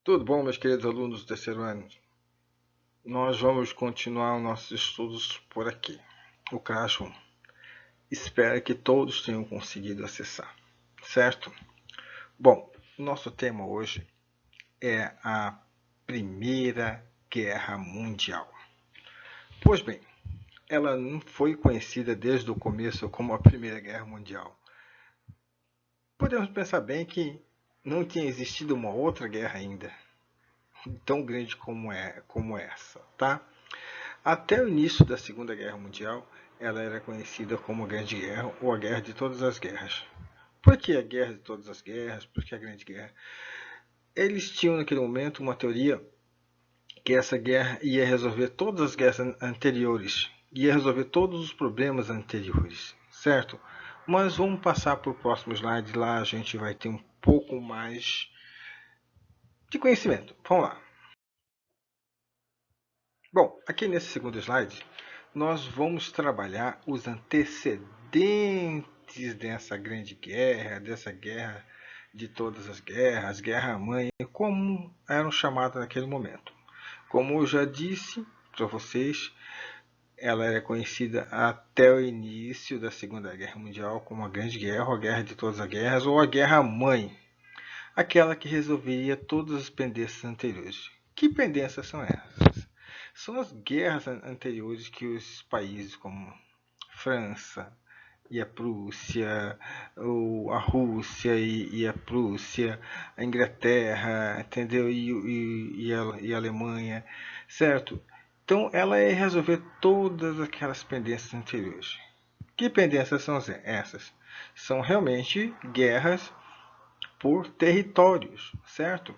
Tudo bom, meus queridos alunos do terceiro ano? Nós vamos continuar os nossos estudos por aqui, o Classroom. Espero que todos tenham conseguido acessar, certo? Bom, nosso tema hoje é a Primeira Guerra Mundial. Pois bem, ela não foi conhecida desde o começo como a Primeira Guerra Mundial. Podemos pensar bem que não tinha existido uma outra guerra ainda, tão grande como essa, tá? Até o início da Segunda Guerra Mundial, ela era conhecida como a Grande Guerra ou a Guerra de Todas as Guerras. Por que a Guerra de Todas as Guerras? Por que a Grande Guerra? Eles tinham naquele momento uma teoria que essa guerra ia resolver todas as guerras anteriores, ia resolver todos os problemas anteriores, certo? Mas vamos passar para o próximo slide, lá a gente vai ter um pouco mais de conhecimento. Vamos lá. Bom, aqui nesse segundo slide, nós vamos trabalhar os antecedentes dessa grande guerra, dessa guerra de todas as guerras, Guerra Mãe, como eram chamadas naquele momento. Como eu já disse para vocês, ela era conhecida até o início da Segunda Guerra Mundial como a Grande Guerra, ou a Guerra de Todas as Guerras, ou a Guerra Mãe, aquela que resolveria todas as pendências anteriores. Que pendências são essas? São as guerras anteriores que os países como França e a Prússia, ou a Rússia e a Prússia, a Inglaterra, entendeu? E a Alemanha, certo? Então ela é resolver todas aquelas pendências anteriores. Que pendências são essas? São realmente guerras por territórios, certo?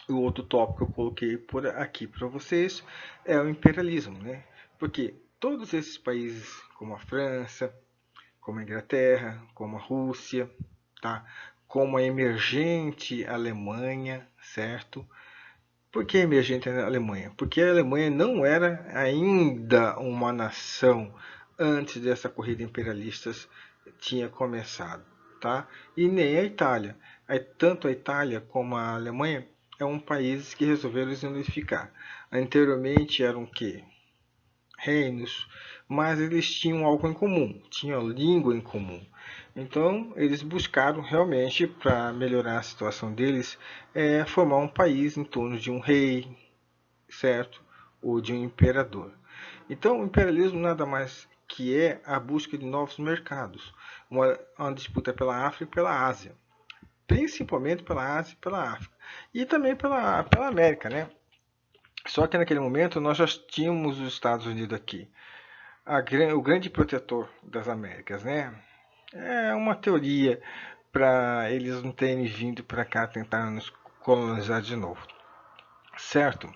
O outro tópico que eu coloquei por aqui para vocês é o imperialismo, né? Porque todos esses países, como a França, como a Inglaterra, como a Rússia, tá? Como a emergente Alemanha, certo? Por que emergente Alemanha? Porque a Alemanha não era ainda uma nação antes dessa corrida imperialista tinha começado, tá? E nem a Itália. Tanto a Itália como a Alemanha é um país que resolveram se unificar. Anteriormente eram o quê? Reinos, mas eles tinham algo em comum, tinham língua em comum. Então eles buscaram realmente, para melhorar a situação deles, formar um país em torno de um rei, certo? Ou de um imperador. Então o imperialismo nada mais que é a busca de novos mercados, uma disputa pela África e pela Ásia, principalmente pela Ásia e pela África, e também pela América, né? Só que naquele momento nós já tínhamos os Estados Unidos aqui, o grande protetor das Américas, né? É uma teoria para eles não terem vindo para cá tentar nos colonizar de novo, certo?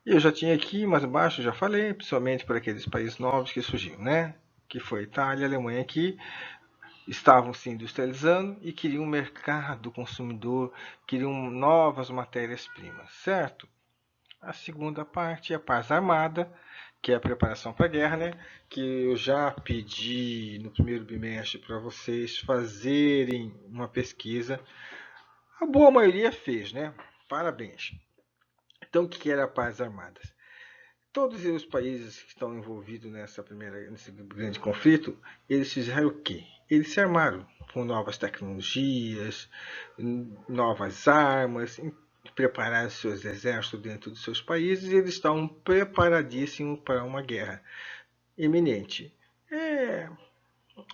E eu já tinha aqui mais abaixo, já falei, principalmente para aqueles países novos que surgiram, né? Que foi Itália e Alemanha, que estavam se industrializando e queriam um mercado consumidor, queriam novas matérias-primas, certo? A segunda parte é a paz armada, que é a preparação para a guerra, né? Que eu já pedi no primeiro bimestre para vocês fazerem uma pesquisa. A boa maioria fez, né? Parabéns. Então, o que era a paz armada? Todos os países que estão envolvidos nesse grande conflito, eles fizeram o quê? Eles se armaram com novas tecnologias, novas armas, prepararam seus exércitos dentro dos seus países e eles estavam preparadíssimos para uma guerra iminente. É,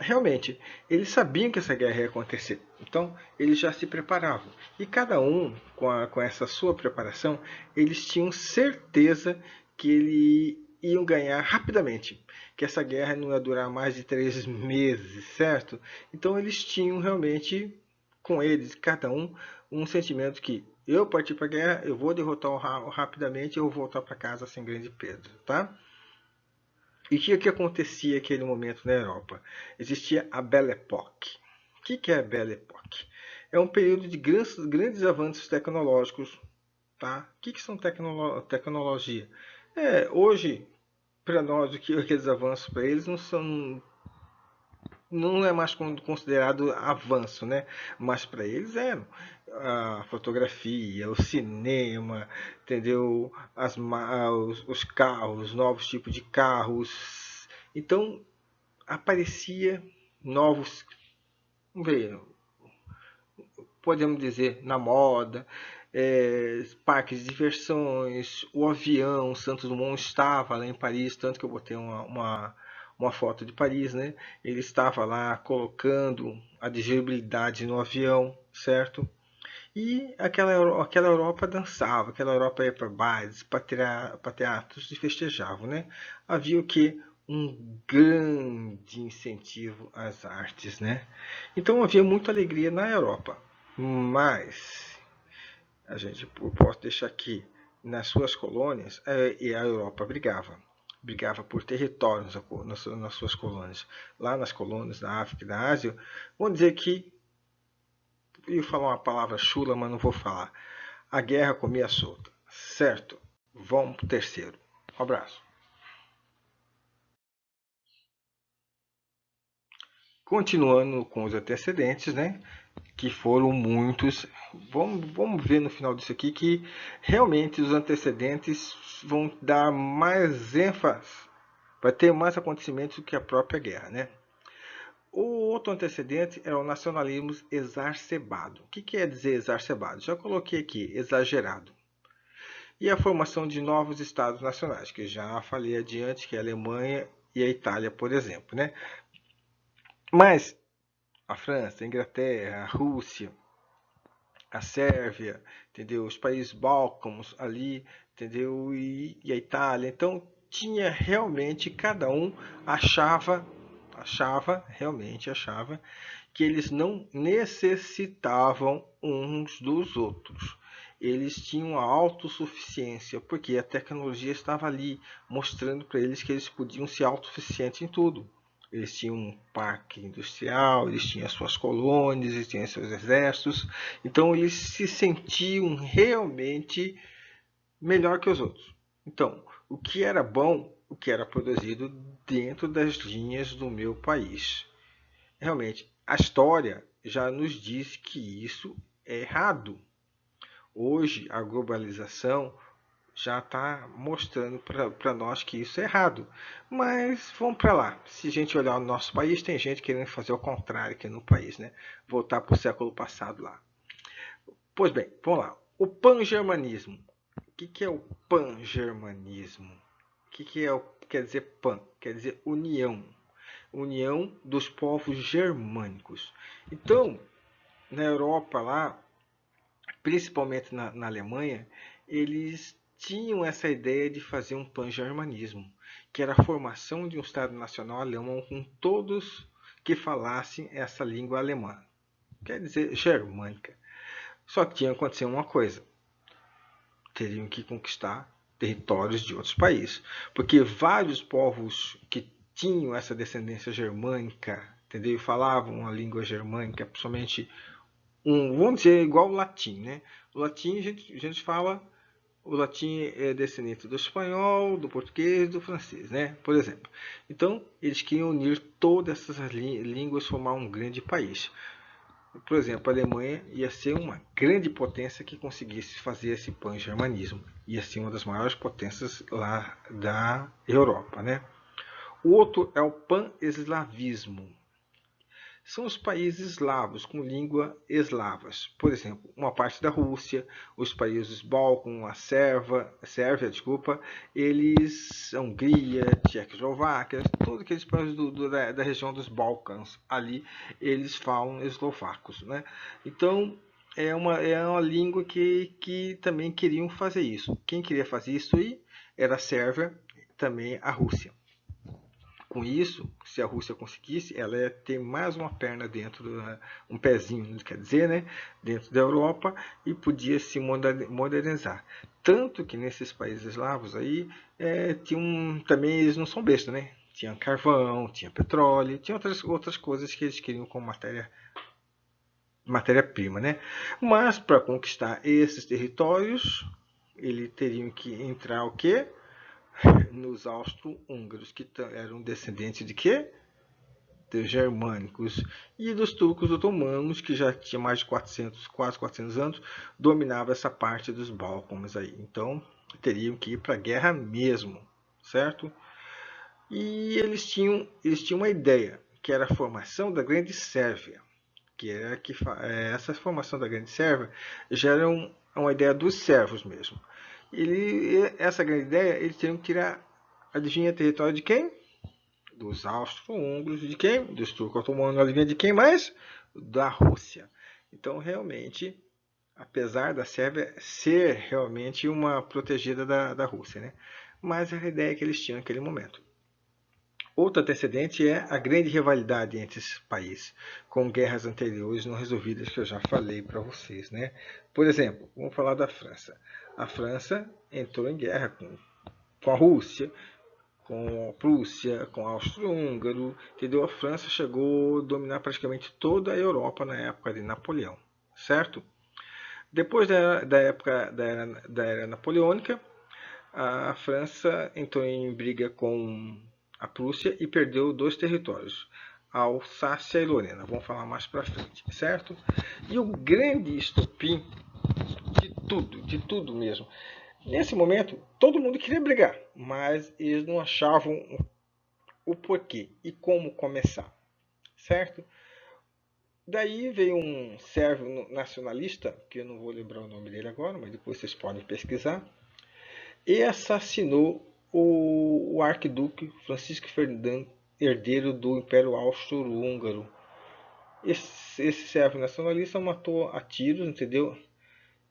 realmente, eles sabiam que essa guerra ia acontecer, então eles já se preparavam. E cada um, com essa sua preparação, eles tinham certeza que eles iam ganhar rapidamente, que essa guerra não ia durar mais de 3 meses, certo? Então eles tinham realmente, com eles, cada um sentimento que eu partir para a guerra, eu vou derrotar rapidamente e eu vou voltar para casa sem grande perda, tá? E o que acontecia naquele momento na Europa? Existia a Belle Époque. O que é a Belle Époque? É um período de grandes avanços tecnológicos. Tá? O que são tecnologia? Hoje, para nós, aqueles avanços para eles não são não é mais considerado avanço, né? Mas para eles eram a fotografia, o cinema, entendeu? Os carros, novos tipos de carros. Então aparecia novos, podemos dizer, na moda, parques de diversões, o avião Santos Dumont estava lá em Paris, tanto que eu botei uma foto de Paris, né? Ele estava lá colocando a dirigibilidade no avião, certo? E aquela Europa dançava, aquela Europa ia para bares, para teatros e festejavam, né? Havia o que? Um grande incentivo às artes, né? Então havia muita alegria na Europa. Mas eu posso deixar aqui nas suas colônias, e a Europa brigava por territórios nas suas colônias. Lá nas colônias da África e da Ásia, vamos dizer que, eu ia falar uma palavra chula, mas não vou falar. A guerra comia solta, certo? Vamos pro terceiro. Um abraço. Continuando com os antecedentes, né? Que foram muitos. Vamos ver no final disso aqui que realmente os antecedentes vão dar mais ênfase, vai ter mais acontecimentos do que a própria guerra, né? O outro antecedente é o nacionalismo exacerbado. O que quer dizer exacerbado? Já coloquei aqui, exagerado. E a formação de novos estados nacionais, que já falei adiante, que é a Alemanha e a Itália, por exemplo, né? Mas a França, a Inglaterra, a Rússia, a Sérvia, entendeu? Os países balcãs ali, entendeu? E a Itália. Então tinha realmente cada um realmente achava que eles não necessitavam uns dos outros. Eles tinham a autossuficiência, porque a tecnologia estava ali, mostrando para eles que eles podiam ser autossuficientes em tudo. Eles tinham um parque industrial, eles tinham as suas colônias, eles tinham seus exércitos. Então eles se sentiam realmente melhor que os outros. Então, o que era bom, o que era produzido dentro das linhas do meu país. Realmente, a história já nos diz que isso é errado. Hoje, a globalização já está mostrando para nós que isso é errado. Mas vamos para lá. Se a gente olhar o nosso país, tem gente querendo fazer o contrário aqui no país, né? Voltar para o século passado lá. Pois bem, vamos lá. O pan-germanismo. O que é o pan-germanismo? Quer dizer pan? Quer dizer união. União dos povos germânicos. Então, na Europa lá, principalmente na Alemanha, eles tinham essa ideia de fazer um pan-germanismo, que era a formação de um Estado Nacional alemão com todos que falassem essa língua alemã, quer dizer, germânica. Só que tinha que acontecer uma coisa: teriam que conquistar territórios de outros países, porque vários povos que tinham essa descendência germânica, entendeu? E falavam a língua germânica, principalmente vamos dizer, igual o latim, né? O latim a gente fala, o latim é descendente do espanhol, do português, do francês, né? Por exemplo. Então, eles queriam unir todas essas línguas, formar um grande país. Por exemplo, a Alemanha ia ser uma grande potência que conseguisse fazer esse pan-germanismo. Ia ser uma das maiores potências lá da Europa, né? O outro é o pan-eslavismo. São os países eslavos com língua eslavas. Por exemplo, uma parte da Rússia, os países Balcãs, Sérvia, desculpa, eles, a Hungria, Tchecoslováquia, todos aqueles países da região dos Balcãs, ali eles falam eslovacos, né? Então é uma língua que também queriam fazer isso. Quem queria fazer isso aí era a Sérvia, também a Rússia. Com isso, se a Rússia conseguisse, ela ia ter mais uma perna dentro, um pezinho, quer dizer, né, dentro da Europa, e podia se modernizar. Tanto que nesses países eslavos aí, também eles não são bestas, né? Tinha carvão, tinha petróleo, tinha outras coisas que eles queriam como matéria-prima, né? Mas para conquistar esses territórios, eles teriam que entrar o quê? Nos austro-húngaros, que eram descendentes de quê? dos germânicos e dos turcos otomanos, que já tinha mais de 400, quase 400 anos, dominava essa parte dos Balcãs aí. Então, teriam que ir para a guerra mesmo, certo? E eles tinham uma ideia, que era a formação da Grande Sérvia, que era essa formação da Grande Sérvia já era uma ideia dos sérvios mesmo. Essa grande ideia, eles teriam que tirar, adivinha, território de quem? Dos austro-húngaros, de quem? Dos turcos otomanos, adivinha de quem mais? Da Rússia. Então, realmente, apesar da Sérvia ser realmente uma protegida da Rússia, né? Mas era a ideia que eles tinham naquele momento. Outro antecedente é a grande rivalidade entre esses países, com guerras anteriores não resolvidas que eu já falei para vocês, né? Por exemplo, vamos falar da França. A França entrou em guerra com a Rússia, com a Prússia, com a Áustria-Húngaro, entendeu? A França chegou a dominar praticamente toda a Europa na época de Napoleão, certo? Depois da época da era napoleônica, a França entrou em briga com a Prússia e perdeu 2 territórios, a Alsácia e Lorena. Vamos falar mais para frente, certo? E o grande estopim de tudo mesmo. Nesse momento, todo mundo queria brigar, mas eles não achavam o porquê e como começar, certo? Daí veio um sérvio nacionalista, que eu não vou lembrar o nome dele agora, mas depois vocês podem pesquisar, e assassinou o arquiduque Francisco Ferdinando, herdeiro do Império Austro-Húngaro. Esse sérvio nacionalista matou a tiros, entendeu?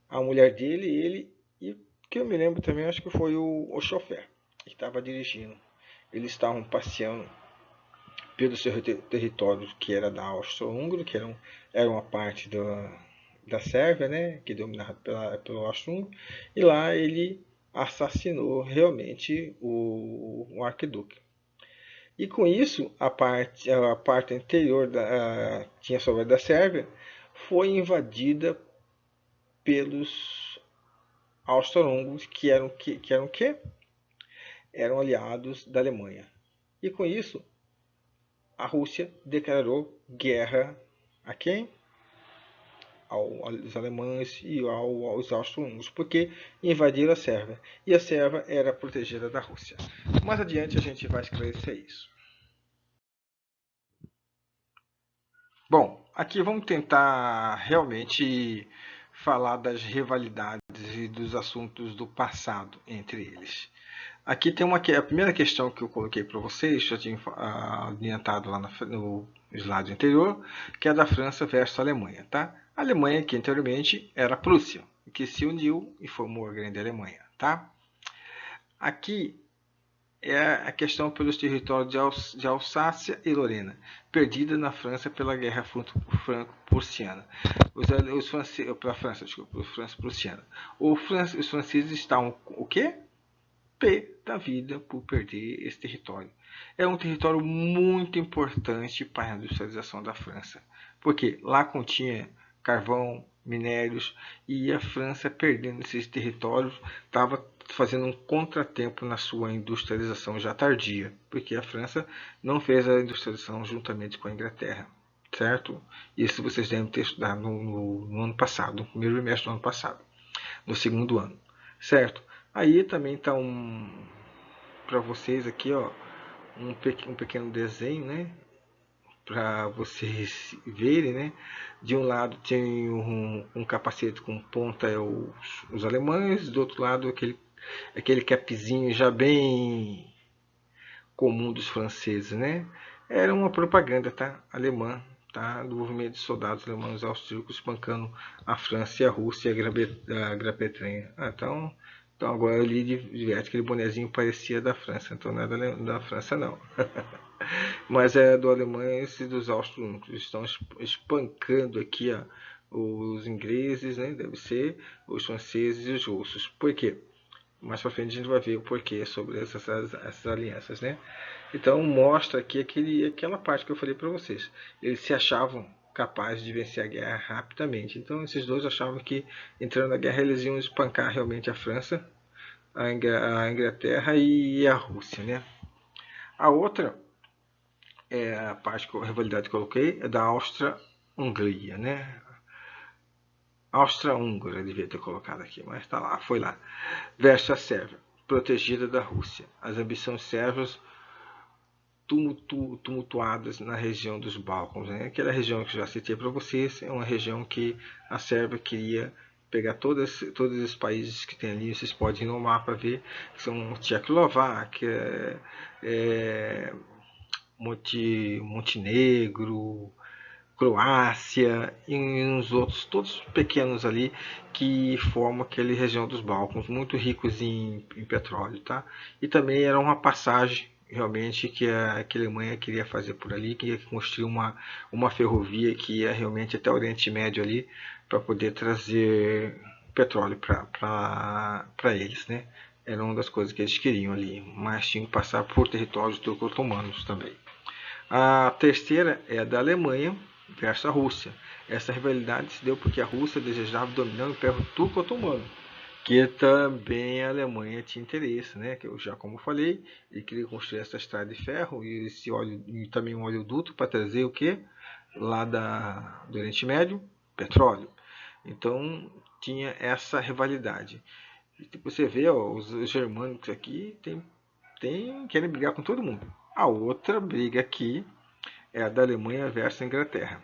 A mulher dele, ele e que eu me lembro também, acho que foi o chofer que estava dirigindo. Eles estavam passeando pelo seu território, que era da Áustria-Húngaro, que era uma parte da Sérvia, né, que dominava pelo Austro-Húngaro, e lá ele assassinou realmente o arquiduque. E com isso, a parte anterior tinha sobrado da Sérvia foi invadida pelos austro-húngaros, que eram o quê? Eram aliados da Alemanha. E com isso, a Rússia declarou guerra a quem? Aos alemães e aos austro-húngaros, porque invadiram a Sérvia. E a Sérvia era protegida da Rússia. Mais adiante a gente vai esclarecer isso. Bom, aqui vamos tentar realmente falar das rivalidades e dos assuntos do passado entre eles. Aqui tem a primeira questão que eu coloquei para vocês, já tinha adiantado lá no slide anterior, que é da França versus a Alemanha. Tá? A Alemanha, que anteriormente era a Prússia, que se uniu e formou a grande Alemanha. Tá? Aqui é a questão pelos territórios de Alsácia e Lorena, perdida na França pela Guerra Franco-Prussiana. Pela França, desculpa, França-Prussiana. Os franceses estavam o quê? P da vida por perder esse território. É um território muito importante para a industrialização da França, porque lá continha carvão, minérios, e a França, perdendo esses territórios, estava fazendo um contratempo na sua industrialização já tardia, porque a França não fez a industrialização juntamente com a Inglaterra, certo? Isso vocês devem ter estudado no ano passado, no primeiro trimestre do ano passado, no segundo ano, certo? Aí também está para vocês aqui, ó, um pequeno desenho, né, para vocês verem, né. De um lado tem um capacete com ponta os alemães, do outro lado aquele capzinho já bem comum dos franceses, né. Era uma propaganda, tá, alemã, tá, do movimento de soldados alemães austríacos espancando a França e a Rússia e a Grã-Bretanha. Então agora eu li diverte que aquele bonezinho parecia da França, então não é da França não. Mas é do alemães e dos austro-húngaros. Estão espancando aqui, ó, os ingleses, né? Deve ser, os franceses e os russos. Por quê? Mais pra frente a gente vai ver o porquê sobre essas alianças, né? Então mostra aqui aquela parte que eu falei para vocês. Eles se achavam capazes de vencer a guerra rapidamente. Então esses dois achavam que entrando na guerra eles iam espancar realmente a França, a Inglaterra e a Rússia, né? A outra a parte a rivalidade que eu coloquei é da Áustria-Hungria, né? Áustria-Húngara devia ter colocado aqui, mas está lá, foi lá. Versus a Sérvia, protegida da Rússia. As ambições sérvias tumultuadas na região dos Balcãs, né? Aquela região que eu já citei para vocês, é uma região que a Sérvia queria pegar todos os países que tem ali, vocês podem ir no mapa ver, que são Tchecoslováquia, Montenegro, Croácia e uns outros, todos pequenos ali, que formam aquela região dos Balcãs, muito ricos em petróleo, tá? E também era uma passagem realmente que a Alemanha queria fazer por ali, queria construir uma ferrovia que ia realmente até o Oriente Médio ali, para poder trazer petróleo para eles, né? Era uma das coisas que eles queriam ali, mas tinham que passar por territórios turco-otomanos também. A terceira é a da Alemanha versus a Rússia. Essa rivalidade se deu porque a Rússia desejava dominar o Império Turco-Otomano, que também a Alemanha tinha interesse, né? Que eu já como falei, ele queria construir essa estrada de ferro e esse óleo e também um oleoduto para trazer o que lá do Oriente Médio, petróleo. Então tinha essa rivalidade. E tipo, você vê, ó, os germânicos aqui querem brigar com todo mundo. A outra briga aqui é a da Alemanha versus a Inglaterra.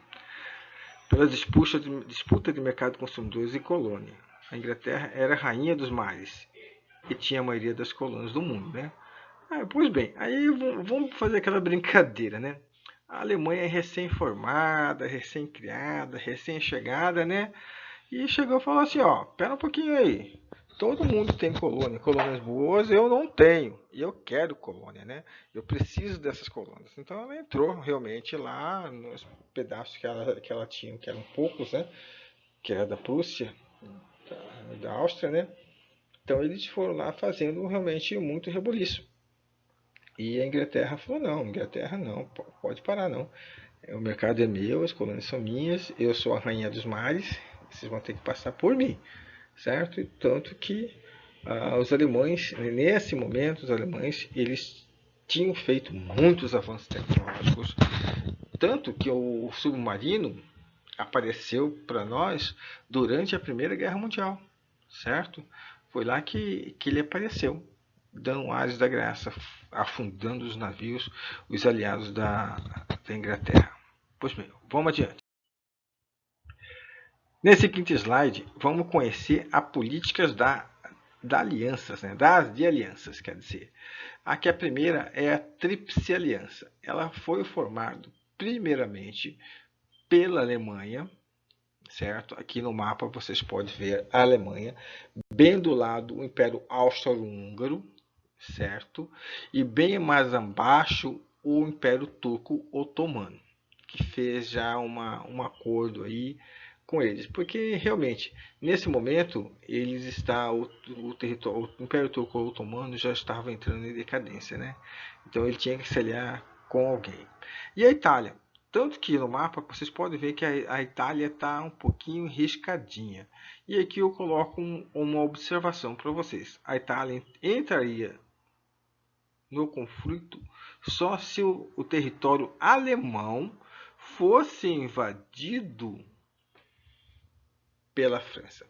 Pela disputa de mercado de consumidores e colônia. A Inglaterra era a rainha dos mares e tinha a maioria das colônias do mundo, né? Pois bem, aí vamos fazer aquela brincadeira, né? A Alemanha é recém-formada, recém-criada, recém-chegada, né? E chegou e falou assim, ó, pera um pouquinho aí. Todo mundo tem colônias boas, eu não tenho. E eu quero colônia, né? Eu preciso dessas colônias. Então ela entrou realmente lá nos pedaços que ela tinha, que eram poucos, né? Que era da Prússia, da Áustria, né? Então eles foram lá fazendo realmente muito rebuliço. E a Inglaterra falou, não, Inglaterra não, pode parar não. O mercado é meu, as colônias são minhas, eu sou a rainha dos mares, vocês vão ter que passar por mim, certo? E tanto que os alemães, nesse momento, os alemães, eles tinham feito muitos avanços tecnológicos, tanto que o submarino apareceu para nós durante a Primeira Guerra Mundial, certo? Foi lá que ele apareceu, dando ares da graça, afundando os navios, os aliados da Inglaterra. Pois bem, vamos adiante. Nesse quinto slide, vamos conhecer as políticas da alianças, né? De alianças, quer dizer. Aqui a primeira é a Tríplice Aliança. Ela foi formada primeiramente pela Alemanha, certo? Aqui no mapa vocês podem ver a Alemanha, bem do lado o Império Austro-Húngaro, certo? E bem mais abaixo o Império Turco-Otomano, que fez já um acordo aí com eles, porque realmente nesse momento eles o Império Turco-Otomano já estava entrando em decadência, né? Então ele tinha que se aliar com alguém. E a Itália, tanto que no mapa vocês podem ver que a Itália está um pouquinho riscadinha. E aqui eu coloco uma observação para vocês. A Itália entraria no conflito só se o território alemão fosse invadido pela França.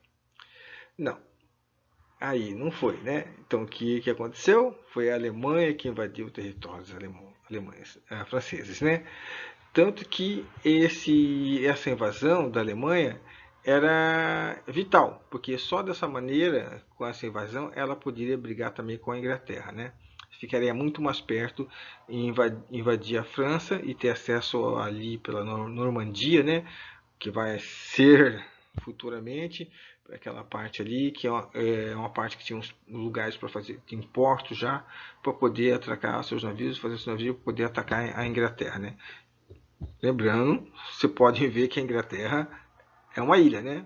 Não, aí não foi, né? Então o que aconteceu? Foi a Alemanha que invadiu territórios franceses, né? Tanto que essa invasão da Alemanha era vital, porque só dessa maneira, com essa invasão, ela poderia brigar também com a Inglaterra, né? Ficaria muito mais perto em invadir a França e ter acesso ali pela Normandia, né? Que vai ser futuramente aquela parte ali, que é uma parte que tinha uns lugares para fazer, tem portos já, para poder atracar seus navios, fazer seus navios para poder atacar a Inglaterra, né? Lembrando, você pode ver que a Inglaterra é uma ilha, né?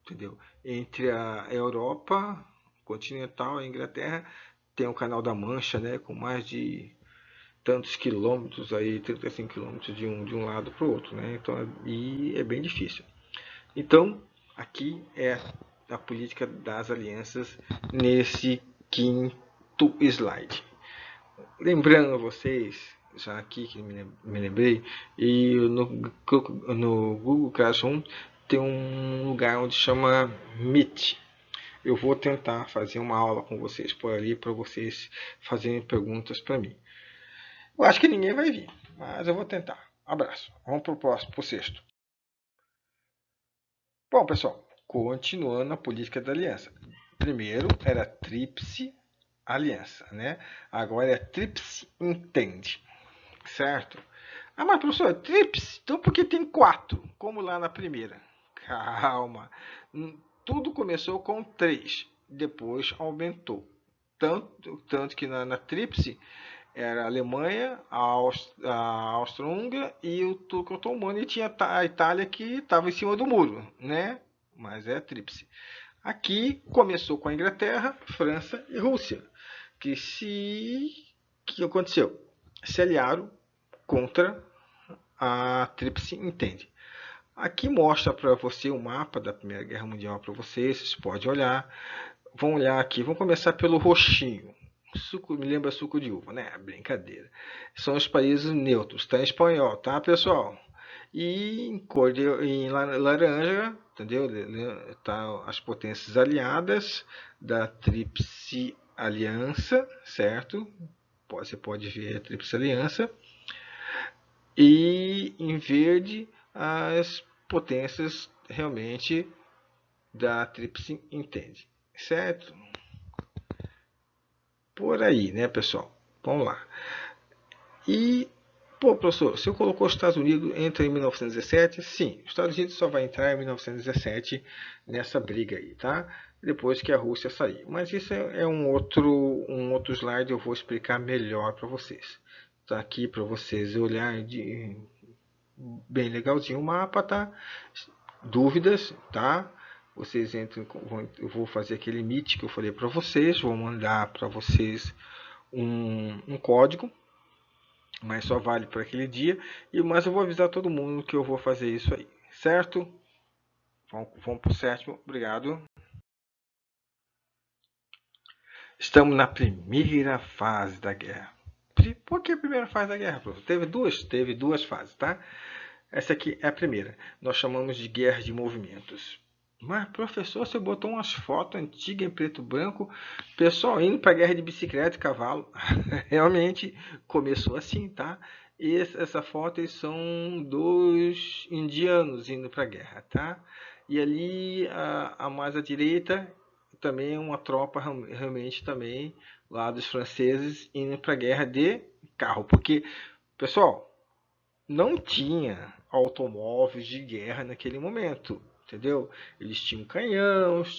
Entendeu? Entre a Europa continental e a Inglaterra tem o Canal da Mancha, né? Com mais de tantos quilômetros aí, 35 quilômetros de um lado para o outro, né? Então, e é bem difícil. Então, aqui é a política das alianças nesse quinto slide. Lembrando a vocês, já aqui que me lembrei, e no Google Classroom tem um lugar onde chama Meet. Eu vou tentar fazer uma aula com vocês por ali para vocês fazerem perguntas para mim. Eu acho que ninguém vai vir, mas eu vou tentar. Abraço. Vamos para o próximo, para o sexto. Bom, pessoal, continuando a política da aliança. Primeiro era Tríplice Aliança, né? Agora é Tríplice Entende, certo? Ah, mas professor, Tríplice, então por que tem 4, como lá na primeira? Calma, tudo começou com 3, depois aumentou. Tanto que na Tríplice era a Alemanha, a Áustria-Hungria e o Turco Otomano, e tinha a Itália que estava em cima do muro, né? Mas é a Tríplice. Aqui começou com a Inglaterra, França e Rússia, que aconteceu? Se aliaram contra a Tríplice Entende. Aqui mostra para você o mapa da Primeira Guerra Mundial para vocês podem olhar. Vamos olhar aqui, vamos começar pelo roxinho. Suco, me lembra suco de uva, né? Brincadeira. São os países neutros, tá em espanhol, tá, pessoal? E em laranja, entendeu? Tá as potências aliadas da Tríplice Aliança, certo? Você pode ver a Tríplice Aliança. E em verde, as potências realmente da Tríplice Entende, certo? Por aí, né, pessoal? Vamos lá. E, pô, professor, você colocou os Estados Unidos entra em 1917? Sim, os Estados Unidos só vai entrar em 1917 nessa briga aí, tá? Depois que a Rússia sair. Mas isso é um outro slide, eu vou explicar melhor para vocês. Tá aqui para vocês olharem bem legalzinho o mapa, tá? Dúvidas, tá? Vocês entram, eu vou fazer aquele meet que eu falei para vocês, vou mandar para vocês um código, mas só vale para aquele dia. Mas eu vou avisar todo mundo que eu vou fazer isso aí, certo? Vamos para o sétimo, obrigado. Estamos na primeira fase da guerra. Por que a primeira fase da guerra, professor? Teve duas fases, tá? Essa aqui é a primeira. Nós chamamos de guerra de movimentos. Mas, professor, você botou umas fotos antigas em preto e branco, pessoal indo para a guerra de bicicleta e cavalo. Realmente começou assim, tá? E essa foto eles são dos indianos indo para a guerra, tá? E ali, a mais à direita, também uma tropa realmente também lá dos franceses indo para a guerra de carro. Porque, pessoal, não tinha automóveis de guerra naquele momento, entendeu? Eles tinham canhões,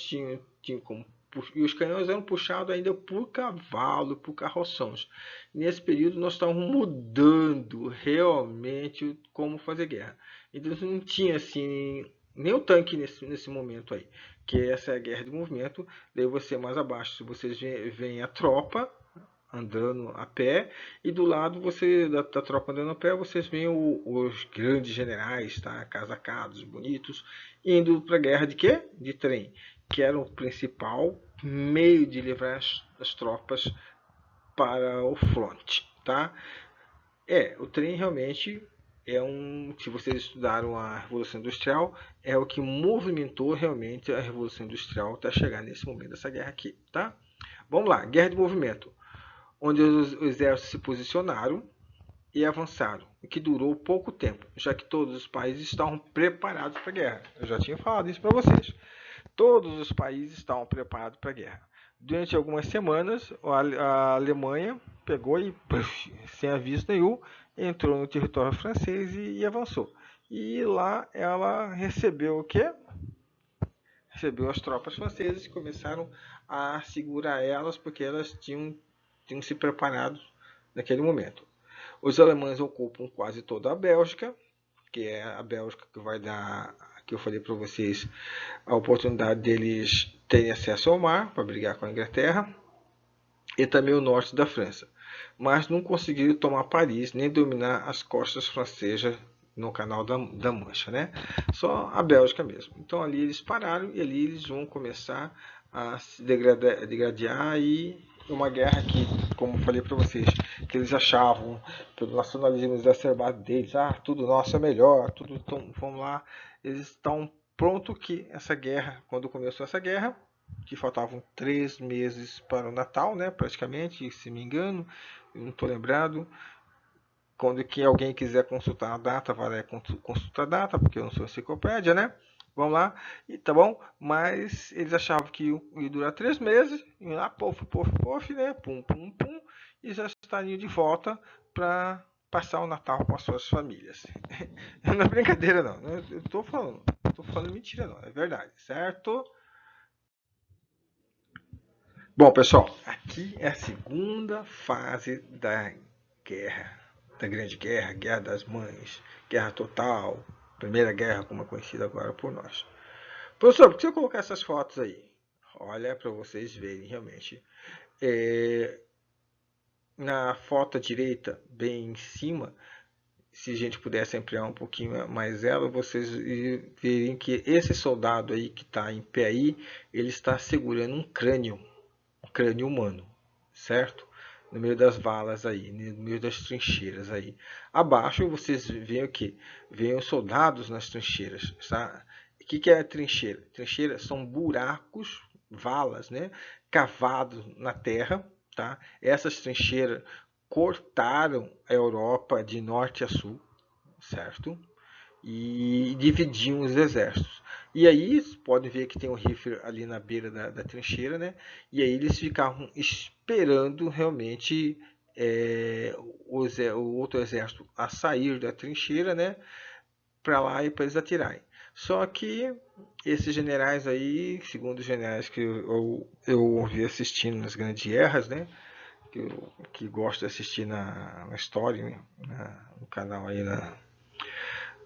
tinham como, e os canhões eram puxados ainda por cavalo, por carroções. Nesse período nós estávamos mudando realmente como fazer guerra. Então não tinha assim nem o tanque nesse momento aí, que essa é a guerra de movimento. Daí você mais abaixo, se vocês veem a tropa andando a pé, e do lado da tropa andando a pé, vocês veem os grandes generais, tá? Casacados, bonitos, indo para a guerra de quê? De trem, que era o principal meio de levar as tropas para o front, tá? O trem realmente se vocês estudaram a Revolução Industrial, é o que movimentou realmente a Revolução Industrial até chegar nesse momento dessa guerra aqui, tá? Vamos lá, guerra de movimento, onde os exércitos se posicionaram e avançaram, que durou pouco tempo, já que todos os países estavam preparados para a guerra. Eu já tinha falado isso para vocês. Todos os países estavam preparados para a guerra. Durante algumas semanas, a Alemanha pegou e, sem aviso nenhum, entrou no território francês e avançou. E lá ela recebeu o quê? Recebeu as tropas francesas e começaram a segurar elas, porque elas tinham se preparado naquele momento. Os alemães ocupam quase toda a Bélgica, que é a Bélgica que vai dar, que eu falei para vocês, a oportunidade deles terem acesso ao mar para brigar com a Inglaterra, e também o norte da França. Mas não conseguiram tomar Paris nem dominar as costas francesas no canal da Mancha, né? Só a Bélgica mesmo. Então ali eles pararam e ali eles vão começar a se degradar e uma guerra que, como falei para vocês, que eles achavam, pelo nacionalismo exacerbado deles, tudo nosso é melhor, tudo, então, vamos lá, eles estão pronto que essa guerra, quando começou essa guerra, que faltavam 3 meses para o Natal, né, praticamente, se me engano, eu não estou lembrado. Quando que alguém quiser consultar a data, vai lá e consulta a data, porque eu não sou enciclopédia, né? Vamos lá, e tá bom? Mas eles achavam que ia durar 3 meses, e lá, pof, pof, pof, né? Pum, pum, pum, e já estariam de volta para passar o Natal com as suas famílias. Não é brincadeira, não. Eu tô falando mentira, não. É verdade, certo? Bom, pessoal, aqui é a segunda fase da guerra, da Grande Guerra, Guerra das Mães, Guerra Total, Primeira Guerra, como é conhecida agora por nós. Professor, por que eu colocar essas fotos aí? Olha, para vocês verem realmente. É, na foto à direita, bem em cima, se a gente pudesse ampliar um pouquinho mais ela, vocês verem que esse soldado aí que está em pé aí, ele está segurando um crânio humano, certo? No meio das valas aí, no meio das trincheiras aí. Abaixo vocês veem o que? Veem os soldados nas trincheiras, tá? O que é a trincheira? Trincheiras são buracos, valas, né? Cavados na terra, tá? Essas trincheiras cortaram a Europa de norte a sul, certo? E dividiam os exércitos. E aí, podem ver que tem um rifle ali na beira da trincheira, né? E aí eles ficavam esperando realmente o outro exército a sair da trincheira, né? Para lá e para eles atirarem. Só que esses generais aí, segundo os generais que eu ouvi assistindo nas grandes guerras, né? Que gosto de assistir na história, né? No canal aí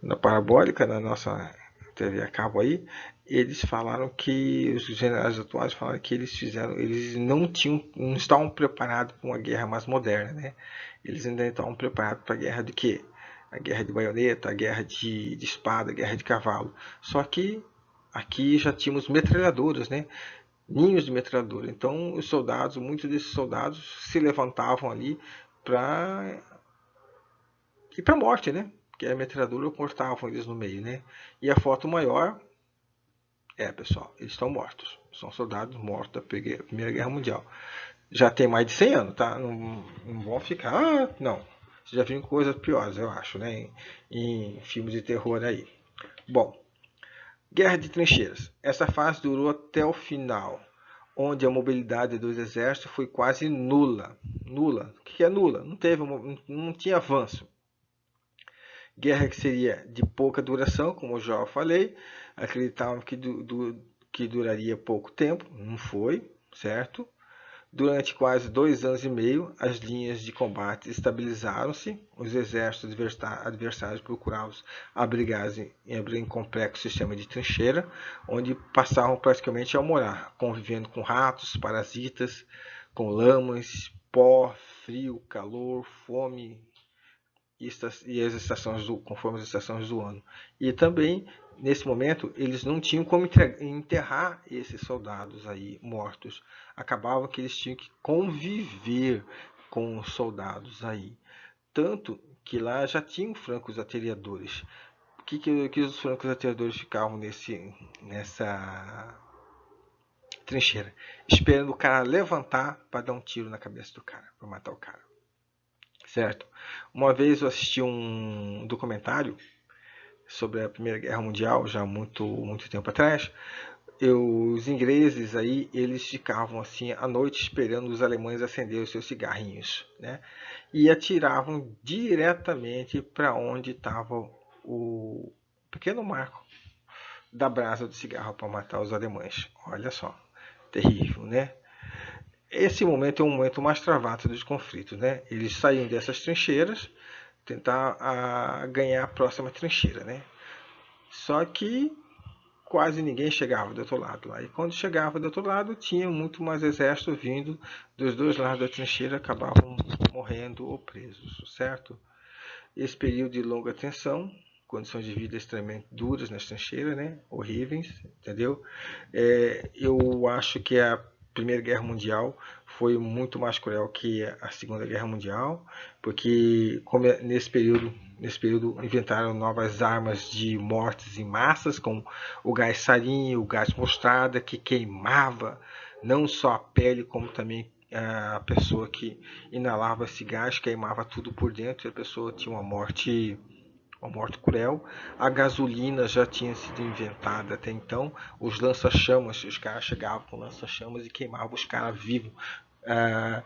na parabólica, na nossa TV a cabo aí, eles falaram que os generais atuais falaram que eles não estavam preparados para uma guerra mais moderna, né? Eles ainda estavam preparados para a guerra de quê? A guerra de baioneta, a guerra de espada, a guerra de cavalo. Só que aqui já tínhamos metralhadoras, né? Ninhos de metralhadora. Então os soldados, muitos desses soldados se levantavam ali para ir para a morte, né? Que a metralhadora cortavam eles no meio, né? E a foto maior pessoal, eles estão mortos. São soldados mortos da Primeira Guerra Mundial. Já tem mais de 100 anos, tá? Não vão ficar. Não. Vocês já viram coisas piores, eu acho, né? Em filmes de terror aí. Bom, Guerra de Trincheiras. Essa fase durou até o final, onde a mobilidade dos exércitos foi quase nula. Nula. O que é nula? Não tinha avanço. Guerra que seria de pouca duração, como eu já falei, acreditavam que duraria pouco tempo, não foi, certo? Durante quase 2 anos e meio, as linhas de combate estabilizaram-se, os exércitos adversários procuravam abrigar-se em complexo sistema de trincheira, onde passavam praticamente a morar, convivendo com ratos, parasitas, com lamas, pó, frio, calor, fome, e as estações conforme as estações do ano. E também, nesse momento, eles não tinham como enterrar esses soldados aí mortos. Acabava que eles tinham que conviver com os soldados aí. Tanto que lá já tinham francos artilhadores. Que os francos artilhadores ficavam nessa trincheira? Esperando o cara levantar para dar um tiro na cabeça do cara, para matar o cara. Certo? Uma vez eu assisti um documentário sobre a Primeira Guerra Mundial, já muito tempo atrás. Os ingleses aí, eles ficavam assim à noite esperando os alemães acenderem os seus cigarrinhos, né? E atiravam diretamente para onde estava o pequeno marco da brasa do cigarro para matar os alemães. Olha só, terrível, né? Esse momento é um momento mais travado dos conflitos, né? Eles saíam dessas trincheiras, tentar ganhar a próxima trincheira, né? Só que quase ninguém chegava do outro lado lá. E quando chegava do outro lado, tinha muito mais exército vindo dos dois lados da trincheira, acabavam morrendo ou presos, certo? Esse período de longa tensão, condições de vida extremamente duras nas trincheiras, né? Horríveis, entendeu? Eu acho que Primeira Guerra Mundial foi muito mais cruel que a Segunda Guerra Mundial, porque nesse período inventaram novas armas de mortes em massas, como o gás sarin, o gás mostarda, que queimava não só a pele, como também a pessoa que inalava esse gás, queimava tudo por dentro e a pessoa tinha uma morte cruel. A gasolina já tinha sido inventada até então. Os lança-chamas, os caras chegavam com lança-chamas e queimavam os caras vivos. Ah,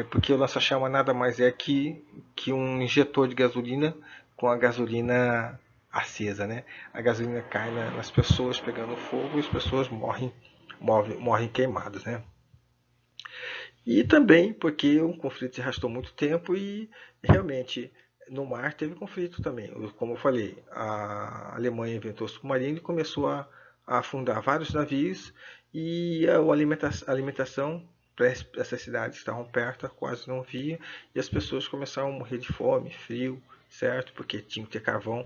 porque o lança-chama nada mais é que um injetor de gasolina com a gasolina acesa, né? A gasolina cai nas pessoas pegando fogo e as pessoas morrem queimadas, né? E também porque o conflito se arrastou muito tempo e realmente no mar teve conflito também. Como eu falei, a Alemanha inventou o submarino e começou a afundar vários navios e a alimentação para essas cidades que estavam perto quase não havia e as pessoas começaram a morrer de fome, frio, certo? Porque tinha que ter carvão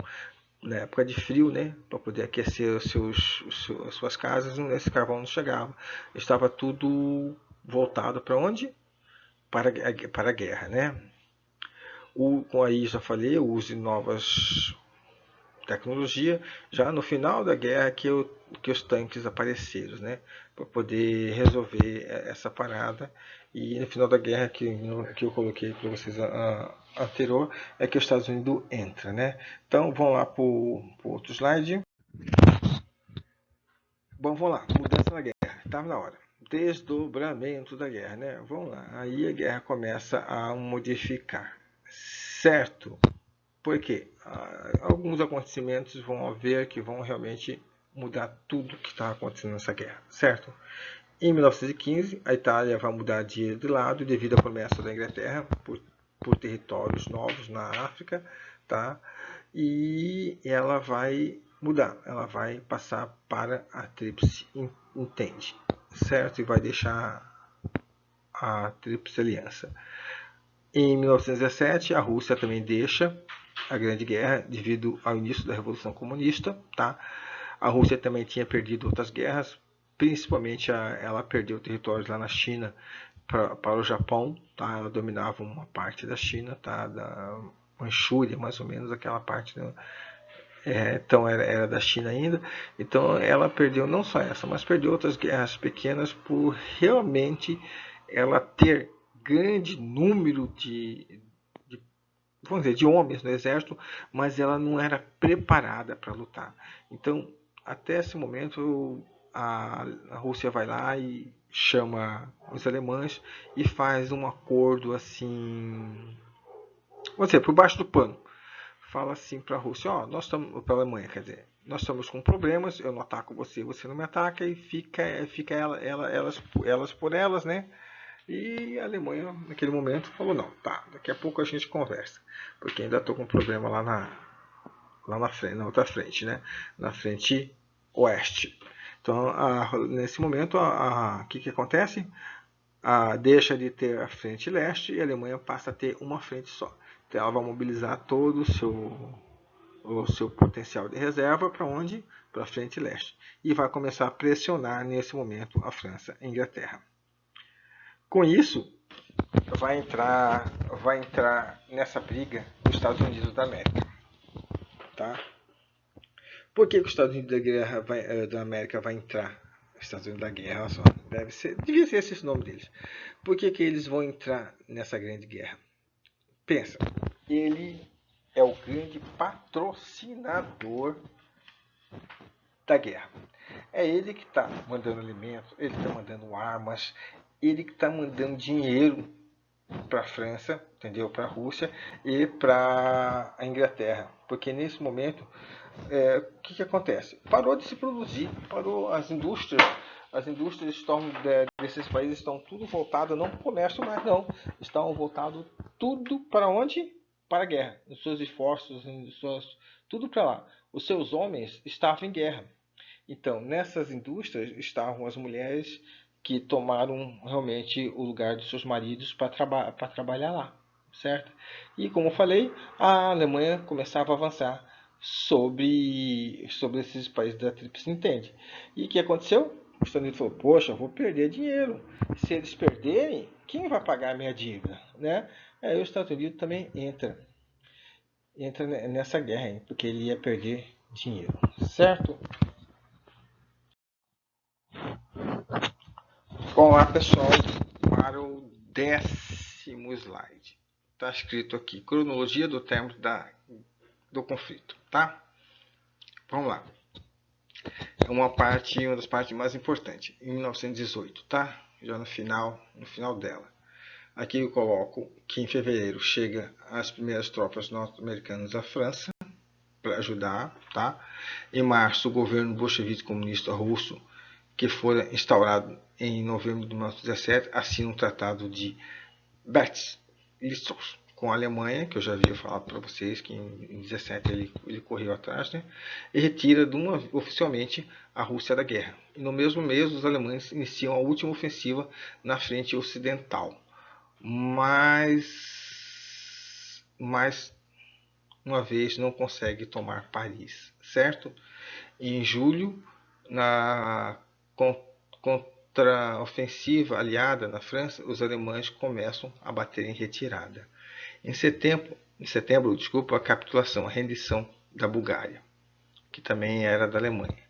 na época de frio, né, para poder aquecer as suas casas, esse carvão não chegava. Estava tudo voltado para onde? Para a guerra, né? Com aí já falei, o uso de novas tecnologias. Já no final da guerra que os tanques apareceram, né? Para poder resolver essa parada. E no final da guerra que eu coloquei para vocês anterior é que os Estados Unidos entra, né? Então vamos lá para o outro slide. Bom, vamos lá, mudança na guerra, estava na hora. Desdobramento da guerra, né? Vamos lá, aí a guerra começa a modificar, certo? Porque alguns acontecimentos vão haver que vão realmente mudar tudo que está acontecendo nessa guerra, certo? Em 1915, a Itália vai mudar de lado devido à promessa da Inglaterra por territórios novos na África, tá? E ela vai mudar, ela vai passar para a Tríplice Entente, certo? E vai deixar a Tríplice Aliança. Em 1917, a Rússia também deixa a Grande Guerra devido ao início da Revolução Comunista, tá? A Rússia também tinha perdido outras guerras, principalmente ela perdeu territórios lá na China para o Japão, tá? Ela dominava uma parte da China, tá? Da Manchúria, mais ou menos aquela parte, né? Então era da China ainda. Então ela perdeu não só essa, mas perdeu outras guerras pequenas por realmente ela ter grande número vamos dizer, de homens no exército, mas ela não era preparada para lutar. Então, até esse momento, a Rússia vai lá e chama os alemães e faz um acordo assim, vamos dizer, por baixo do pano. Fala assim para a Rússia, ó, nós estamos, para a Alemanha, quer dizer, nós estamos com problemas, eu não ataco você, você não me ataca e fica elas por elas, né? E a Alemanha, naquele momento, falou, não, tá, daqui a pouco a gente conversa, porque ainda estou com um problema lá na frente, na outra frente, né? Na frente oeste. Então, nesse momento, o que acontece? Deixa de ter a frente leste e a Alemanha passa a ter uma frente só. Então, ela vai mobilizar todo o seu potencial de reserva para onde? Para a frente leste. E vai começar a pressionar, nesse momento, a França e a Inglaterra. Com isso, vai entrar nessa briga os Estados Unidos da América. Tá? Por que os Estados Unidos da América vai entrar? Estados Unidos da Guerra, olha só, devia ser esse o nome deles. Por que eles vão entrar nessa grande guerra? Pensa, ele é o grande patrocinador da guerra. É ele que está mandando alimentos, ele está mandando armas, ele que está mandando dinheiro para a França, entendeu? Para a Rússia e para a Inglaterra, porque nesse momento o que acontece? Parou de se produzir, parou as indústrias desses países estão tudo voltado não para o comércio mais não, estão voltado tudo para onde? Para a guerra, os seus esforços, tudo para lá. Os seus homens estavam em guerra. Então, nessas indústrias estavam as mulheres que tomaram realmente o lugar dos seus maridos para trabalhar lá, certo? E como eu falei, a Alemanha começava a avançar sobre esses países da Tríplice Entente. E o que aconteceu? Os Estados Unidos falou, poxa, eu vou perder dinheiro. Se eles perderem, quem vai pagar a minha dívida? Né? Aí os Estados Unidos também entra nessa guerra, hein, porque ele ia perder dinheiro, certo? Vamos lá, pessoal, para o 10º slide. Está escrito aqui, cronologia do término do conflito, tá? Vamos lá. É uma das partes mais importantes, em 1918, tá? Já no final dela. Aqui eu coloco que em fevereiro chega as primeiras tropas norte-americanas à França para ajudar, tá? Em março, o governo bolchevique comunista russo, que foi instaurado em novembro de 1917, assina um tratado de Brest-Litovsk com a Alemanha, que eu já havia falado para vocês que em 17 ele correu atrás, né? E retira oficialmente a Rússia da guerra. E no mesmo mês, os alemães iniciam a última ofensiva na frente ocidental. Mas uma vez não consegue tomar Paris, certo? E em julho, na contra-ofensiva aliada na França, os alemães começam a bater em retirada. Em setembro, a capitulação, a rendição da Bulgária, que também era da Alemanha.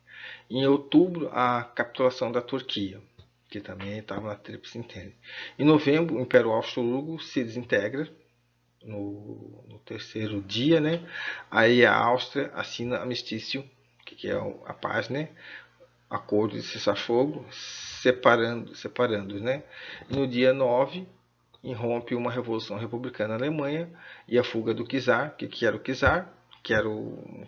Em outubro, a capitulação da Turquia, que também estava na Tríplice Entente. Em novembro, o Império Austro-Húngaro se desintegra no terceiro dia, né? Aí a Áustria assina armistício, que é a paz, né? Acordo de cessar-fogo, separando, né? E no dia 9, irrompe uma revolução republicana na Alemanha e a fuga do czar. Que era o czar? Que era o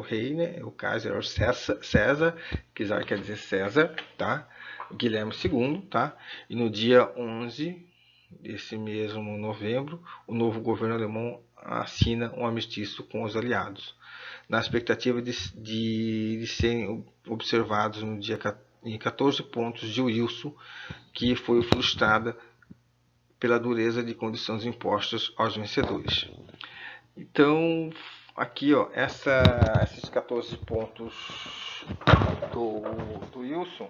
rei, né? O Kaiser era o César, czar quer dizer César, tá? Guilherme II, tá? E no dia 11 desse mesmo novembro, o novo governo alemão assina um armistício com os aliados, na expectativa de serem observados no dia em 14 pontos de Wilson, que foi frustrada pela dureza de condições impostas aos vencedores. Então, aqui, ó, esses 14 pontos do Wilson,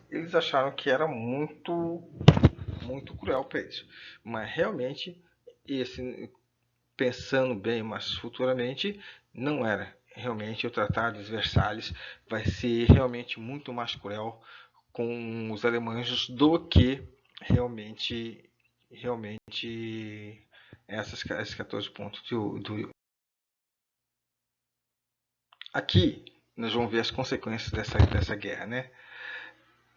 eles acharam que era muito cruel para eles. Mas realmente, pensando bem, mas futuramente, não era. Realmente o Tratado de Versalhes vai ser realmente muito mais cruel com os alemães do que realmente esses 14 pontos Aqui nós vamos ver as consequências dessa guerra, né?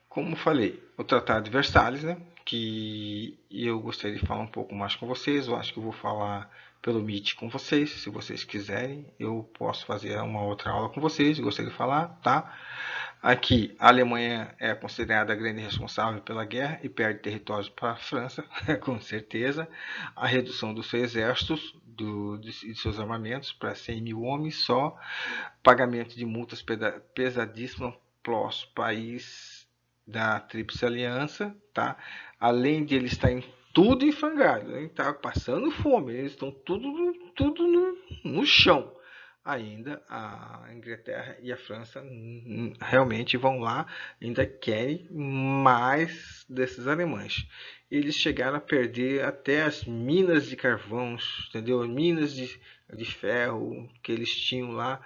Como falei, o Tratado de Versalhes, né? Que eu gostaria de falar um pouco mais com vocês. Eu acho que eu vou falar pelo Meet com vocês. Se vocês quiserem, eu posso fazer uma outra aula com vocês. Eu gostaria de falar, tá? Aqui, a Alemanha é considerada a grande responsável pela guerra e perde territórios para a França, com certeza. A redução dos seus exércitos de seus armamentos para 100 mil homens só. Pagamento de multas pesadíssimas para os países da Tríplice Aliança, tá? Além de eles estarem tudo em frangalho, eles estão passando fome, eles estão tudo no chão. Ainda a Inglaterra e a França realmente vão lá, ainda querem mais desses alemães. Eles chegaram a perder até as minas de carvão, entendeu? Minas de ferro que eles tinham lá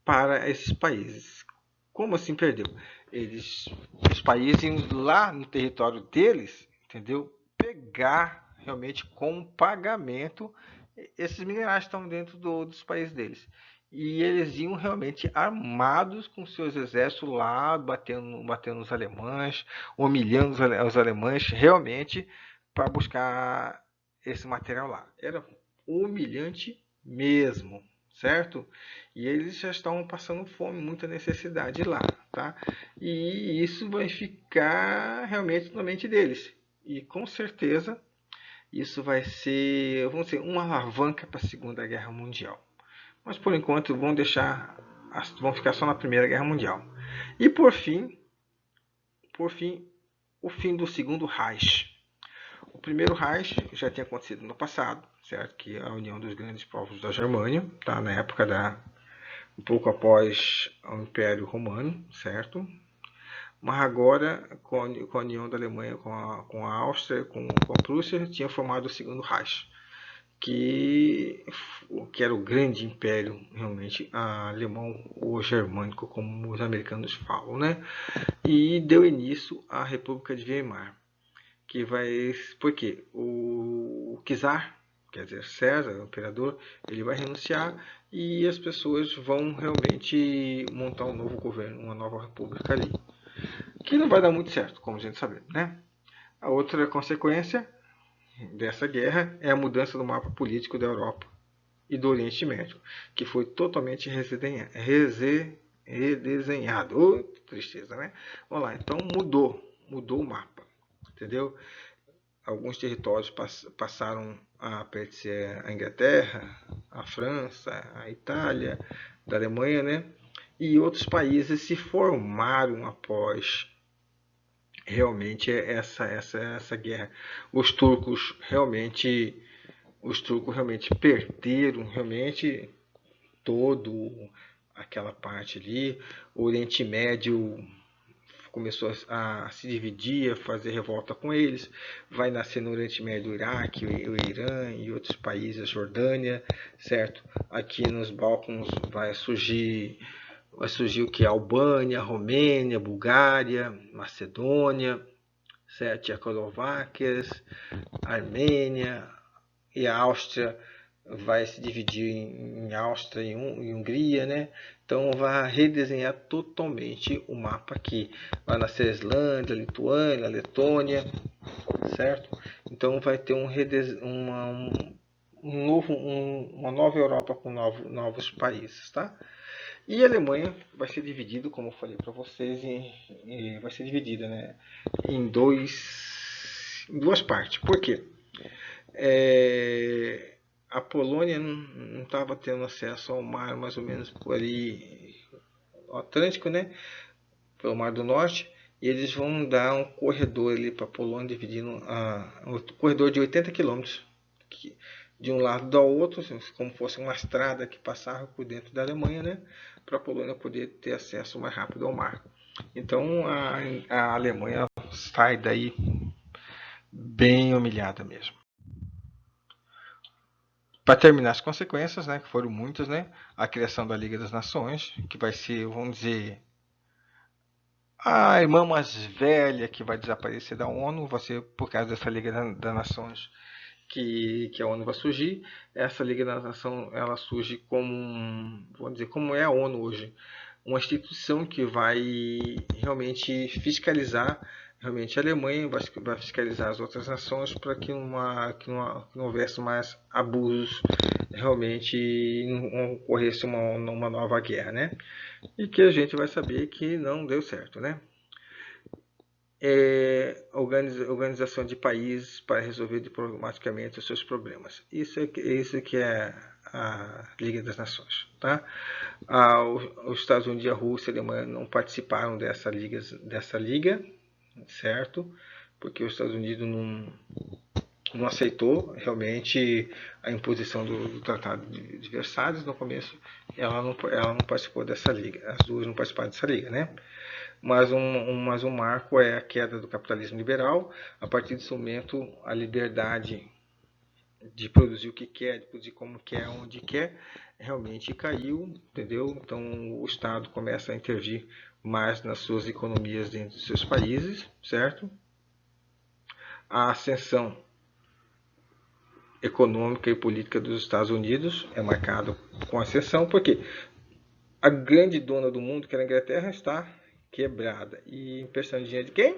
para esses países. Como assim perdeu? Os países iam lá no território deles, entendeu? Pegar realmente como pagamento esses minerais que estão dentro dos países deles. E eles iam realmente armados com seus exércitos lá, batendo nos alemães, humilhando os alemães realmente para buscar esse material lá. Era humilhante mesmo, certo? E eles já estão passando fome, muita necessidade lá, tá? E isso vai ficar realmente na mente deles. E com certeza isso vai ser, vamos dizer, uma alavanca para a Segunda Guerra Mundial. Mas por enquanto vão ficar só na Primeira Guerra Mundial. E por fim, o fim do Segundo Reich. O primeiro Reich já tinha acontecido no passado, certo? Que é a união dos grandes povos da Germânia, tá? Na época um pouco após o Império Romano, certo? Mas agora, com a união da Alemanha com a Áustria, com a Prússia, tinha formado o Segundo Reich, que era o grande império, realmente, alemão ou germânico, como os americanos falam, né? E deu início à República de Weimar, que vai... Por quê? O czar, quer dizer, César, o imperador, ele vai renunciar e as pessoas vão realmente montar um novo governo, uma nova república ali. Que não vai dar muito certo, como a gente sabe, né? A outra consequência dessa guerra é a mudança do mapa político da Europa e do Oriente Médio, que foi totalmente redesenhado. Oh, tristeza, né? Vamos lá, então mudou o mapa, entendeu? Alguns territórios passaram a pertencer à Inglaterra, à França, à Itália, da Alemanha, né? E outros países se formaram após realmente essa guerra. Os turcos realmente perderam realmente todo aquela parte ali. O Oriente Médio começou a se dividir, a fazer revolta com eles. Vai nascer no Oriente Médio o Iraque, o Irã e outros países, a Jordânia, certo? Aqui nos Balcãs vai surgir o que? Albânia, Romênia, Bulgária, Macedônia, certo? Tchecoslováquia, Armênia e a Áustria vai se dividir em Áustria e Hungria, né? Então vai redesenhar totalmente o mapa aqui. Vai nascer a Islândia, Lituânia, Letônia, certo? Então vai ter uma nova Europa com novos países, tá? E a Alemanha vai ser dividida, como eu falei para vocês, vai ser dividida, né, em duas partes. Por quê? A Polônia não estava tendo acesso ao mar, mais ou menos por ali, o Atlântico, né? Pelo Mar do Norte. E eles vão dar um corredor ali para a Polônia, dividindo um corredor de 80 quilômetros, de um lado ao outro, como fosse uma estrada que passava por dentro da Alemanha, né? Para a Polônia poder ter acesso mais rápido ao mar. Então a Alemanha sai daí bem humilhada mesmo. Para terminar as consequências, né, que foram muitas, né, a criação da Liga das Nações, que vai ser, vamos dizer, a irmã mais velha que vai desaparecer da ONU, vai ser por causa dessa Liga das Nações que a ONU vai surgir. Essa Liga das Nações, ela surge como, vamos dizer, como é a ONU hoje, uma instituição que vai realmente fiscalizar realmente a Alemanha, vai fiscalizar as outras nações para que não houvesse mais abusos, realmente não ocorresse uma nova guerra, né? E que a gente vai saber que não deu certo, né? Organização de países para resolver diplomaticamente os seus problemas. Isso que é a Liga das Nações, tá? Os Estados Unidos, a Rússia e a Alemanha não participaram dessa liga, certo? Porque os Estados Unidos não aceitou realmente a imposição do Tratado de Versalhes no começo. Ela não participou dessa liga. As duas não participaram dessa liga, né? Mas um marco é a queda do capitalismo liberal. A partir desse momento, a liberdade de produzir o que quer, de produzir como quer, onde quer, realmente caiu, entendeu? Então o Estado começa a intervir mais nas suas economias dentro dos seus países, certo? A ascensão econômica e política dos Estados Unidos é marcada com ascensão, porque a grande dona do mundo, que era a Inglaterra, está quebrada. E emprestando dinheiro de quem?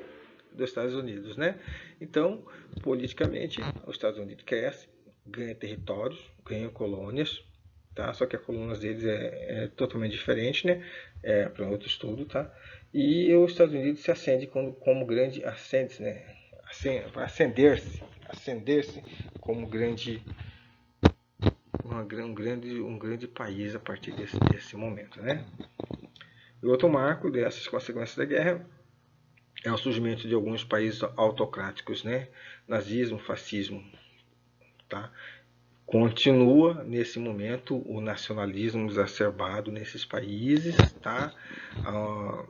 Dos Estados Unidos, né? Então, politicamente, os Estados Unidos cresce, ganha territórios, ganha colônias, tá? Só que as colônias deles é totalmente diferente, né? É para outro estudo, tá? E os Estados Unidos se acende como grande, acende-se, né? Acender-se como um grande país a partir desse momento, né? E outro marco dessas consequências da guerra é o surgimento de alguns países autocráticos, né? Nazismo, fascismo, tá? Continua nesse momento o nacionalismo exacerbado nesses países, tá?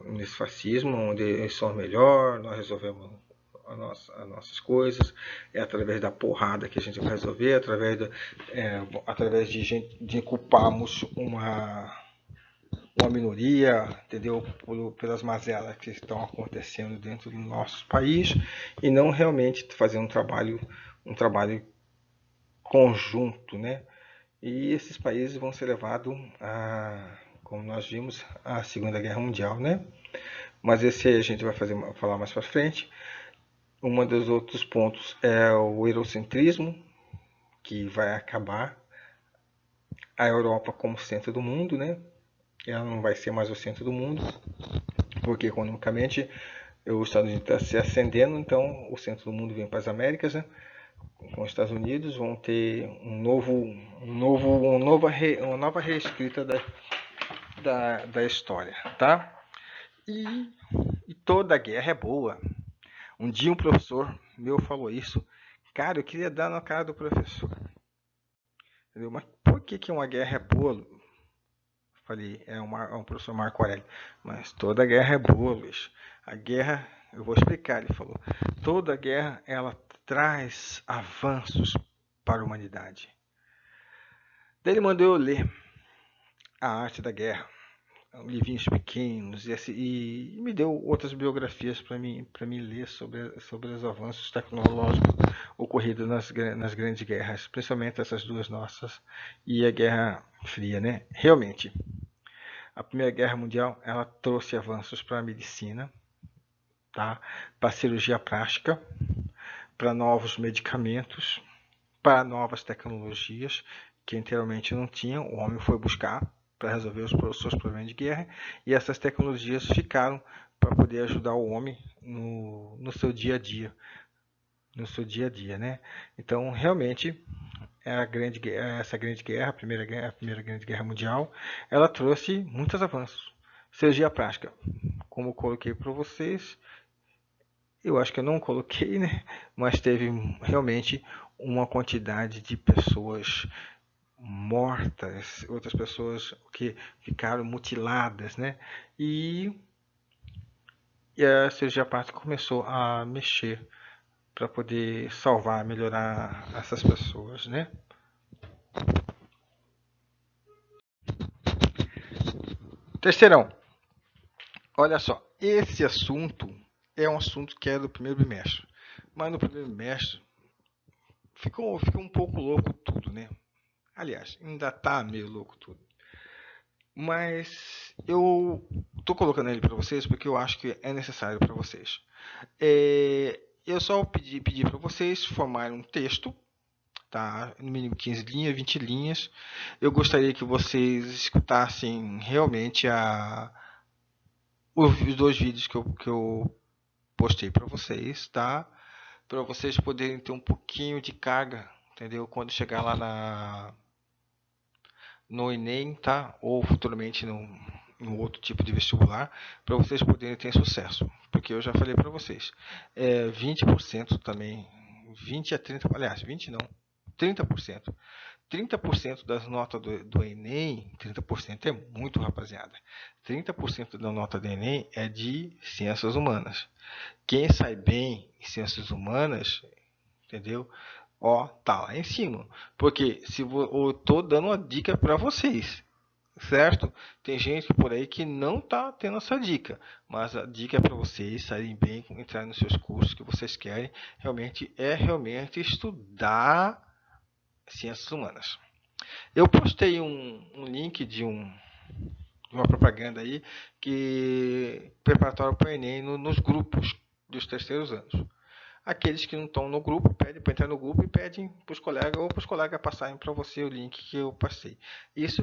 Nesse fascismo, onde eles são melhor, nós resolvemos as nossas coisas, é através da porrada que a gente vai resolver, através de culparmos uma minoria, entendeu? Pelas mazelas que estão acontecendo dentro do nosso país, e não realmente fazer um trabalho conjunto, né? E esses países vão ser levados a, como nós vimos, a Segunda Guerra Mundial, né? Mas esse a gente vai falar mais para frente. Um dos outros pontos é o eurocentrismo, que vai acabar a Europa como centro do mundo, né? Ela não vai ser mais o centro do mundo, porque economicamente os Estados Unidos está se ascendendo, então o centro do mundo vem para as Américas, né? Com os Estados Unidos vão ter uma nova reescrita da história, tá? E toda guerra é boa. Um dia um professor meu falou isso. Cara, eu queria dar na cara do professor. Entendeu? Mas por que uma guerra é boa? Falei, é um professor Marco Aurélio. Mas toda guerra é boa, Luiz. A guerra, eu vou explicar, ele falou. Toda guerra, ela traz avanços para a humanidade. Daí ele mandou eu ler A Arte da Guerra, livrinhos pequenos, e me deu outras biografias para mim ler sobre os avanços tecnológicos ocorridos nas grandes guerras, principalmente essas duas nossas e a Guerra Fria, né? Realmente, a Primeira Guerra Mundial ela trouxe avanços para a medicina, tá? Para a cirurgia plástica, para novos medicamentos, para novas tecnologias que anteriormente não tinham, o homem foi buscar para resolver os seus problemas de guerra, e essas tecnologias ficaram para poder ajudar o homem no seu dia a dia, né? Então, realmente, essa grande guerra, a primeira grande guerra mundial, ela trouxe muitos avanços. Cirurgia plástica, como eu coloquei para vocês, eu acho que eu não coloquei, né? Mas teve realmente uma quantidade de pessoas mortas, outras pessoas que ficaram mutiladas, né? E a cirurgia plástica começou a mexer para poder salvar, melhorar essas pessoas, né? Terceirão, olha só, esse assunto é um assunto que é do primeiro bimestre, mas no primeiro bimestre ficou um pouco louco tudo, né? Aliás, ainda tá meio louco tudo. Mas eu tô colocando ele para vocês porque eu acho que é necessário para vocês. Eu só pedi para vocês formarem um texto, tá? No mínimo 15 linhas, 20 linhas. Eu gostaria que vocês escutassem realmente os dois vídeos que eu postei para vocês, tá? Para vocês poderem ter um pouquinho de carga, entendeu? Quando chegar lá no Enem, tá? Ou futuramente em outro tipo de vestibular, para vocês poderem ter sucesso. Porque eu já falei para vocês, 20% também, 20 a 30, aliás, 20 não, 30%. 30% das notas do Enem, 30% é muito, rapaziada. 30% da nota do Enem é de ciências humanas. Quem sai bem em ciências humanas, entendeu? Ó, tá lá em cima. Porque se eu tô dando uma dica para vocês, certo? Tem gente por aí que não tá tendo essa dica, mas a dica é para vocês saírem bem, entrar nos seus cursos que vocês querem, realmente estudar ciências humanas. Eu postei um link de uma propaganda aí que preparatório para o Enem nos grupos dos terceiros anos. Aqueles que não estão no grupo, pedem para entrar no grupo e pedem para os colegas ou para os colegas passarem para você o link que eu passei. Isso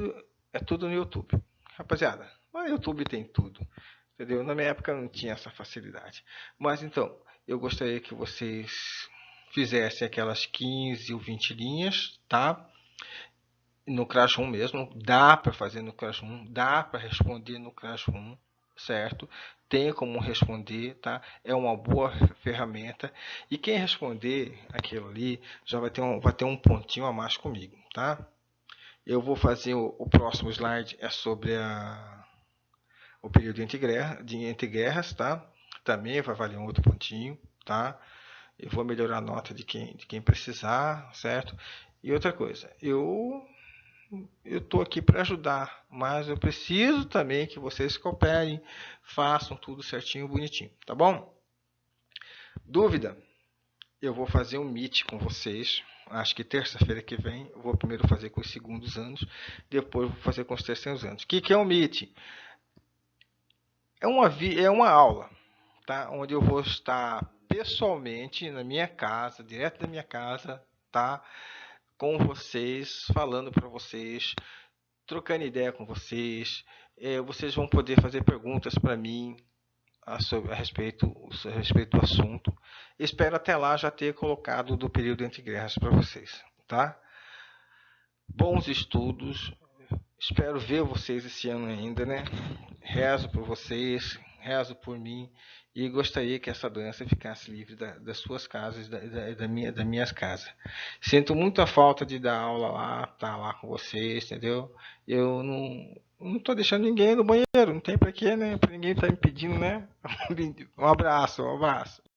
é tudo no YouTube. Rapaziada, o YouTube tem tudo. Entendeu? Na minha época não tinha essa facilidade. Mas então, eu gostaria que vocês fizessem aquelas 15 ou 20 linhas, tá? No Crash 1 mesmo, dá para fazer no Crash 1, dá para responder no Crash 1, certo? Tem como responder, tá? É uma boa ferramenta. E quem responder aquilo ali já vai ter um pontinho a mais comigo, tá? Eu vou fazer o próximo slide, é sobre o período entre guerras, tá? Também vai valer um outro pontinho, tá? Eu vou melhorar a nota de quem precisar, certo? E outra coisa, eu estou aqui para ajudar, mas eu preciso também que vocês cooperem, façam tudo certinho, bonitinho, tá bom? Dúvida? Eu vou fazer um meet com vocês. Acho que terça-feira que vem. Eu vou primeiro fazer com os segundos anos, depois vou fazer com os terceiros anos. O que é um meet? É uma aula, tá? Onde eu vou estar pessoalmente na minha casa, direto da minha casa, tá? Com vocês, falando para vocês, trocando ideia com vocês. Vocês vão poder fazer perguntas para mim a respeito do assunto. Espero até lá já ter colocado do período entre guerras para vocês, tá? Bons estudos. Espero ver vocês esse ano ainda, né? Rezo por vocês, rezo por mim e gostaria que essa doença ficasse livre das suas casas, das minhas casas. Sinto muita falta de dar aula lá, estar lá com vocês, entendeu? Eu não tô deixando ninguém no banheiro, não tem pra quê, né? Pra ninguém tá me pedindo, né? Um abraço, um abraço.